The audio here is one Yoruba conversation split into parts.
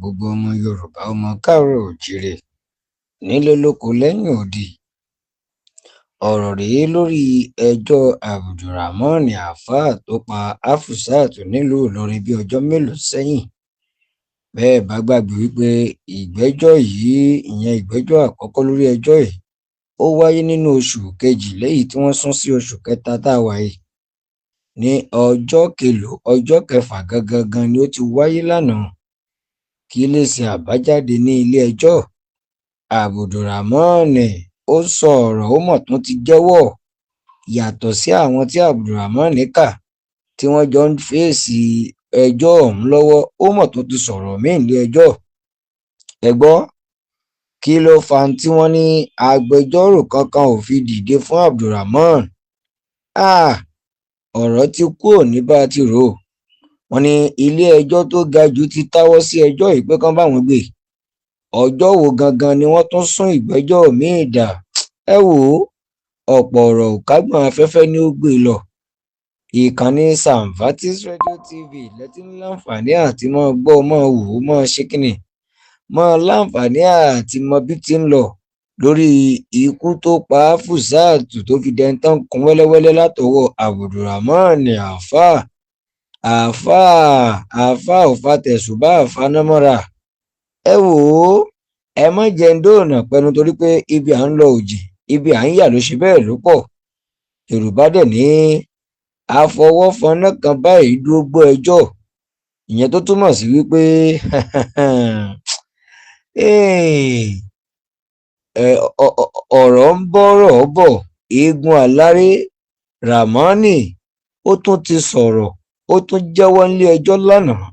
gbogbo ọmọ Yorùbá ọmọ káàárọ̀ oòjíire nílé lóko lẹ́yìn odi. Ọ̀rọ̀ rèé lórí ẹjọ́ Abdulrahmon Haaaaa tó pa hafsat nílùú Ìlọrin bí ọjọ́ mélòó sẹ́yìn. Bẹ́ẹ̀ bá gbàgbé wípé ìgbẹ́jọ́ yìí ìyẹn ìgbẹ́jọ́ àkọ́kọ́ lórí ẹjọ́ yìí ó wáyé nínú oṣù kejì lẹ́yìn tí wọ́n sún sí oṣù kẹta tá a wà yìí. Ní ọjọ́ kẹfà gangan ni ó ti wáyé lánàá. Kí lè ṣe àbájáde ní ilé ẹjọ́? Abdulrahmon ó sọ ọ̀rọ̀ ó mọ̀ tún ti jẹ́wọ́ yàtọ̀ sí àwọn tí Abdulrahmon kà tí wọ́n jọ ń fèsì ẹjọ́ ọ̀hún lọ́wọ́. Ó mọ̀ tún ti sọ̀rọ̀ míì nílé ẹjọ́. Ẹ gbọ́ kí ló fa tí wọ́n ní agbẹjọ́rò kankan ò fi dìde fún Abdulrahmon. Ọ̀rọ̀ ti kúrò ní bá a ti rò ó. Wọ́n ní ilé ẹjọ́ tó ga jù ti táwọ́ sí ẹjọ́ yìí pé kán bá wọn gbé. Ọjọ́ wo gangan ni wọ́n tún sún ìgbẹ́jọ́ míì dà? Ẹ wò ó, ọ̀pọ̀ ọ̀rọ̀ ò kágbọ̀n afẹ́fẹ́ ni ó gbé lọ. Ìkànnì Samvatis Radio TV lẹ́tí ní láǹfààní àti mọ́ gbọ́ mọ́ wò ó mọ́ ṣe kíni mọ́ láǹfààní àti mọ bí ti ń lọ lórí ikú tó pa hafsat tó fi dẹ́ntán kún wẹ́lẹ́wẹ́lẹ́ látọwọ́ Abdulrahmon Haaaaa ò fa tẹ̀sùbá àfanámọ́ra. Ẹ wò ó, ẹ má jẹ́ ń dóònà pẹnu torí pé ibi à ń lọ òjì ibi à ń yà ló ṣe bẹ́ẹ̀ ló pọ̀. Yorùbá dẹ̀ ní àfọwọ́fọnná kan báyìí dúró gbọ́ ẹjọ́. Ìyẹn tó túmọ̀ sí wípé ọ̀rọ̀ ń bọ́rọ̀ bọ̀. Eégún aláré Ramani ó tún ti sọ̀rọ̀ ó tún jẹ́wọ́ nílé ẹjọ́ lánàá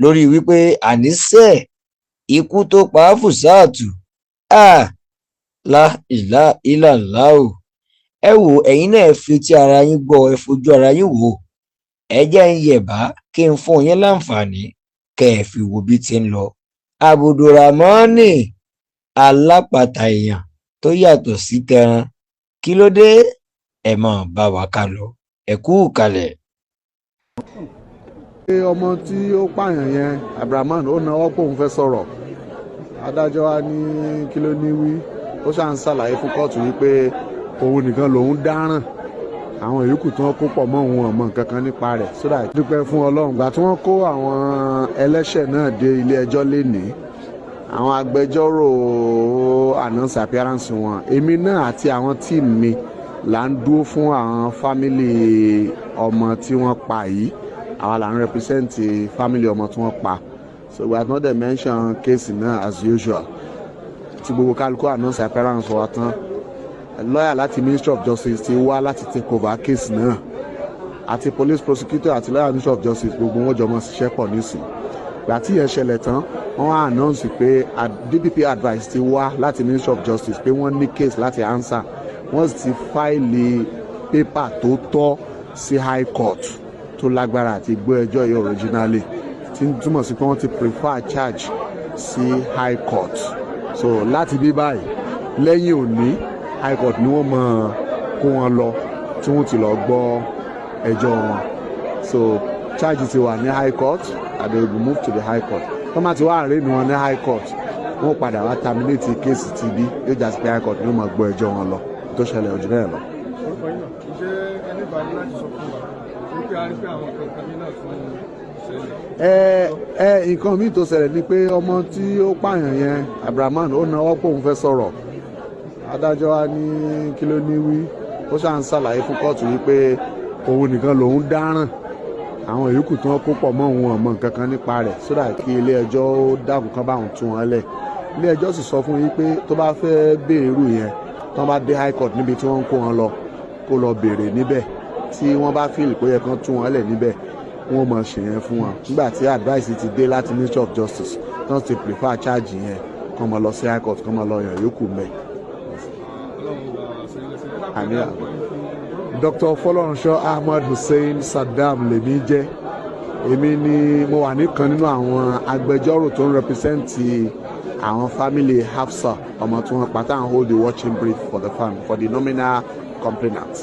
lórí wípé àníṣe ikú tó pa hafsat la ìlà ìlàlá o. Ẹ wò ẹ̀yin náà fi ti ara yín gbọ́, ẹ fojú ara yín wò. Ẹ jẹ́ ń yẹ̀bá kí n fún yín láǹfààní kẹ́ ẹ fi wo bí ti ń lọ. Abdulrahmon alápàtà èèyàn tó yàtọ̀ sí tẹran, kí ló dé? Ẹ máa bá wa ká lọ. Ẹ kú kalẹ̀. Ọmọ tí ó pààyàn yẹn Abdulrahmon ó náwó pé òun fẹ́ sọ̀rọ̀. Adájọ́ wa ní kí ló ní wí. Ó ṣáà ń ṣàlàyé fún kóòtù wípé òun nìkan lòun dáràn, àwọn ìyókù tí wọ́n kó pọ̀ mọ́ òun ọmọ nǹkan kan nípa rẹ̀. sódà dúpẹ́ fún Ọlọ́run gbà tí wọ́n kó àwọn ẹlẹ́ṣẹ̀ náà dé ilé ẹjọ́ lénìí. Àwọn agbẹjọ́rò announce appearance wọn. Èmi náà àti àwọn tíìmù mi là ń dúró fún àwọn fámìlì ọmọ tí wọ́n pa yìí. Àwa là ń represent fámìlì ọmọ tí wọ́n pa. So we have not dey mention case náà as usual. Tí gbogbo kálukú announce appearance wa tán, lọ́yà láti Ministry of Justice ti wá láti take over case náà. Àti police prosecutor àti lọ́yà Ministry of Justice gbogbo wọn jọ mọ́ ṣiṣẹ́ pọ̀ nísìn. Ìgbà tí ìyẹn ṣẹlẹ̀ tán, wọ́n wá announce pé DPP advice ti wá láti Ministry of Justice pé wọ́n ní case láti answer. Wọ́n sì ti fáìlì pépà tó tọ́ sí High Court tó lágbára àti gbọ́ ẹjọ́ yìí originally. Tí ń túmọ̀ sí pé wọ́n ti prefer charge sí High Court. So láti bí báyìí lẹ́yìn òní High Court ni wọ́n máa kó wọn lọ tí wọ́n ti lọ gbọ́ ẹjọ́ wọn. So charge ti wà ní High Court and they will move to the High Court. Wọ́n máa ti wá àárẹ̀ ni wọn ní High Court. Wọ́n padà wá terminate case ti bí yóò jà sí pé High Court ni wọ́n máa gbọ́ ẹjọ́ wọn lọ tó ṣẹlẹ̀ ojú bẹ́ẹ̀ lọ. Nǹkan míì tó ṣẹlẹ̀ ni pé ọmọ tí ó pààyàn yẹn Abdulrahmon ó náwó pé òun fẹ́ sọ̀rọ̀. Adájọ́ wa ní kí ló ní wí. Ó ṣáà ń ṣàlàyé fún kóòtù wípé òun nìkan lòun dáràn, àwọn ìyókù tí wọ́n kó pọ̀ mọ́ òun ọmọ nǹkan kan nípa rẹ̀. sódà kí ilé ẹjọ́ ó dákun kan bá òun tú wọn lẹ̀. Ilé ẹjọ́ sì sọ fún yín pé tó bá fẹ́ béèrè irú yẹn tó bá dé High Court níbi tí wọ́n ń kó wọn lọ kó lọ béèrè níbẹ̀. Tí wọ́n bá fíìlì pé yẹ kán tú wọn lẹ̀ níbẹ̀ wọ́n mọ̀ ṣe yẹn fún wọn. Nígbà tí advice ti dé láti Ministry of Justice tán ti prefer charge yẹn kán mọ̀ lọ sí High Court kán mọ̀ lọ yàn yókù mẹ́. Dr. Fọlọ́runṣọ́ Ahmad Hussein Saddam lèmi jẹ́. Èmi ni mo wà nìkan nínú àwọn agbẹjọ́rò tó ń represent àwọn family hafsat ọmọ tí wọ́n pa táwọn hold the watching brief for the family for the nominal complainant.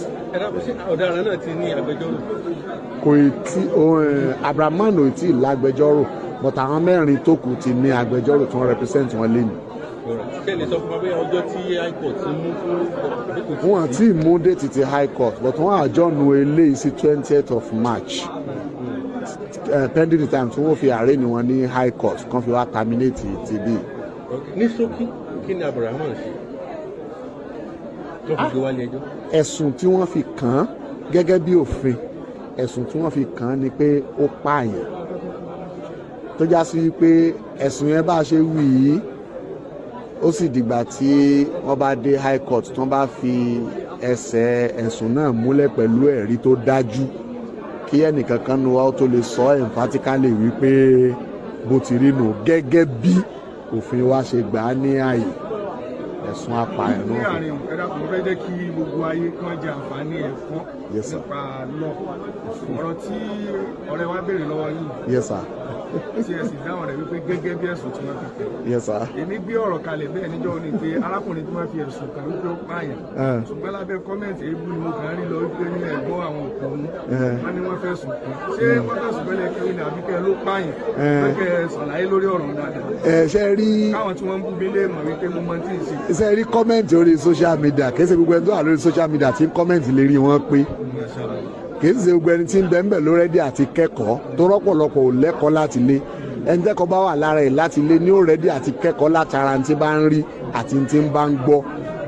Ọ̀daràn náà ti ní agbẹjọ́rò. Kò tí Abdulrahmon ò tí ì lágbẹjọ́rò but àwọn mẹ́rin tó kù ti ní agbẹjọ́rò tí wọ́n represent wọn lé ní. kẹ́lẹ́ sọ fún wa bóyá ọjọ́ tí high court ti mú fún. wọ́n àti mú déètì ti high court but wọ́n àjọ̀nù eléyìí sí 20th of March pending the time tí wọ́n fi arraign wọn ní high court kan fi wá terminate ti bí. ní ṣókí kí ni Abdulrahmon ṣe tó fi gbé wálé ẹjọ́. ẹ̀sùn tí wọ́n fi kàn án gẹ́gẹ́ bí òfin ẹ̀sùn tí wọ́n fi kàn án ni pé ó pààyàn tó já sí pé ẹ̀sùn yẹn bá ṣe wí yìí ó sì dìgbà tí wọ́n bá dé high court tí wọ́n bá fi ẹsẹ̀ ẹ̀sùn náà múlẹ̀ pẹ̀lú ẹ̀rí tó dájú kí ẹnìkankan nu wa ó tó lè sọ emphatically wípé bó ti rí nù gẹ́gẹ́ bí òfin wa ṣe gbà á ní ààyè ẹ̀sùn apààyàn náà. ní àárín ẹ̀dá kò fẹ́ jẹ́ kí gbogbo ayé kan jẹ àǹfààní ẹ̀kọ́ nípa lọ ọ̀rọ̀ tí ọ̀rẹ́ wa béèrè lọ́wọ́ yìí. Yes sir. tí ẹ sì dáhùn rẹ̀ wípé gẹ́gẹ́ bí ẹ̀sùn tí wọ́n fi kàn. Yes sir. èmi gbé ọ̀rọ̀ kalẹ̀ bẹ́ẹ̀ níjọ́ ni pé arákùnrin tí wọ́n fi ẹ̀sùn kàn wípé ó pààyàn. ṣùgbọ́n lábẹ́ kọ́mẹ̀ntì èébú ni mo kàn rí lọ wípé ní ẹ̀gbọ́n àwọn òkùnrin wọ́n ní wọ́n fẹ̀sùn kàn. ṣé wọ́n fẹ̀sùn bẹ́lẹ̀ kí ni àbíkẹ́ ló pààyàn? kẹ́ ẹ ṣàlàyé lórí ọ̀rọ̀ dáadáa. ṣe rí káwọn tí wọ́n ń bú mi lé mọ̀ wípé mo mọ tí ì ṣe. ṣe rí kọ́mẹ̀ntì orí social media kì í ṣe gbogbo ẹni tó wà lórí social media tí ń kọ́mẹ̀ntì lè rí wọn pé kì í ṣe gbogbo ẹni tí ń bẹ ń bẹ ló rẹ́dí àti kẹ́kọ̀ọ́ tó rọ́pọ̀lọpọ̀ ò lẹ́kọ̀ọ́ láti lé ẹni tẹ́kọ̀ọ́ bá wà lára ẹ̀ láti lé ní ó rẹ́dí àti kẹ́kọ̀ọ́ látara tí bá ń rí àti tí ń bá ń gbọ́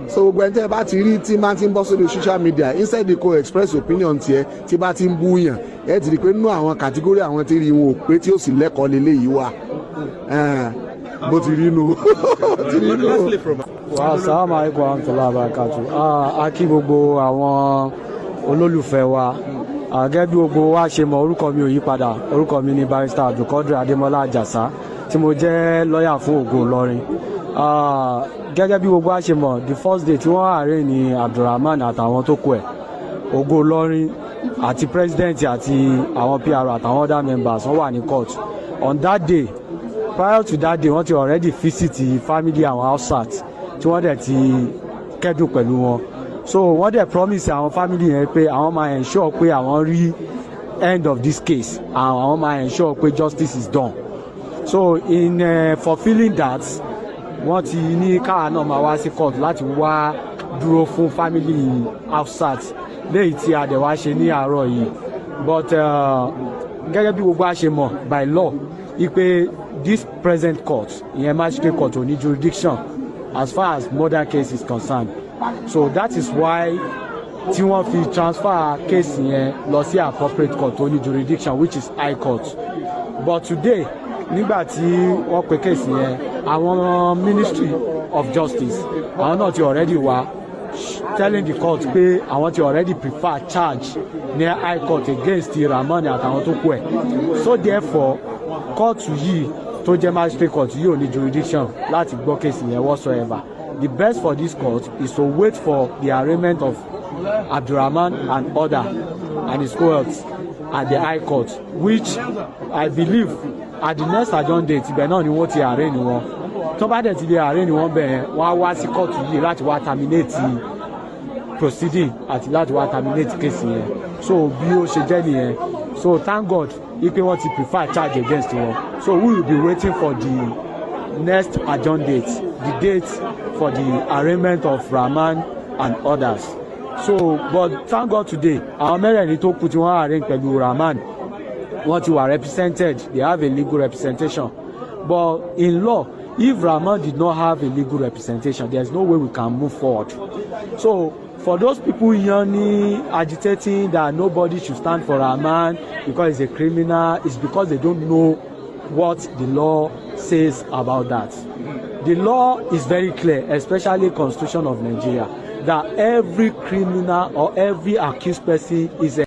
so gbogbo ẹni tẹ́ bá ti rí tí máa ti ń bọ́ sórí social media instead kó express opinion tiẹ̀ tí bá ti ń bú yàn ẹ ti rí i pé nínú àwọn kàtígórì àwọn tí rí wọn ò pé tí ó sì lẹ́kọ̀ọ́ lélẹ́yìí wà bó ti rí nu. Assalamu alaikum warahmatullahi wabarakatuh. A kí gbogbo àwọn olólùfẹ́ wa gẹ́gẹ́ bí gbogbo wa ṣe mọ̀ orúkọ mi ò yí padà orúkọ mi ni barrister Abdulkadir Adémọ́lá Àjàsá tí mo jẹ́ lọ́ọ̀yà fún Ògo Ìlọrin. Gẹ́gẹ́ bí gbogbo wa ṣe mọ̀ the first day tí wọ́n arraign ní Abdulrahmon àtàwọn tó kù ẹ̀ Ògo Ìlọrin àti president àti àwọn PR àtàwọn other members wọ́n wà ní court on that day. Prior to that day wọ́n ti already visit family àwọn hafsat tí wọ́n dẹ̀ ti kẹ́dùn pẹ̀lú wọn so wọ́n dẹ̀ promise àwọn family yẹn pé àwọn máa ensure pé àwọn rí end of this case and àwọn máa ensure pé justice is done so in fulfilling that wọ́n ti ní káwa náà máa wá sí court láti wá dúró fún family hafsat léyìí tí a dẹ̀ wá ṣe ní àárọ̀ yìí but gẹ́gẹ́ bí gbogbo a ṣe mọ̀ by law ipe this present court ìyẹn magistrate court ò ní jurisdiction as far as murder case is concerned so that is why tí wọ́n fi transfer case yẹn lọ sí appropriate court tó ní jurisdiction which is high court but today nígbà tí wọ́n pe case yẹn àwọn ministry of justice àwọn náà ti already wá telling the court pé àwọn ti already prefer charge ní high court against Rahmon àtàwọn tó kù ẹ̀ so therefore kóòtù yìí tó jẹ́ magistrate court yìí ò ní jurisdiction láti gbọ́ case yẹn whatsoever the best for this court is to wait for the arraignment of Abdulrahmon and other and his cohorts at the high court which I believe at the next adjourned date ibẹ̀ náà ni wọ́n ti arraign wọn tó bá dẹ̀ ti lè arraign wọn bẹ́ẹ̀ wọ́n á wá sí court yìí láti wá terminate proceeding àti láti wá terminate case yẹn so bí ó ṣe jẹ́ nìyẹn so thank God ipe wọ́n ti prefer charge against wọn so we will be waiting for the next adjourned date the date for the arraignment of Rahmon and others so but thank God today àwọn mẹ́rẹ̀ẹ̀rin tó kù tí wọ́n arraign pẹ̀lú Rahmon wọ́n ti wà represented they have a legal representation but in law if Rahmon did not have a legal representation there is no way we can move forward so for those people yearning agitating that nobody should stand for Rahmon because he's a criminal it's because they don't know what the law says about that. The law is very clear, especially Constitution of Nigeria, that every criminal or every accused person is a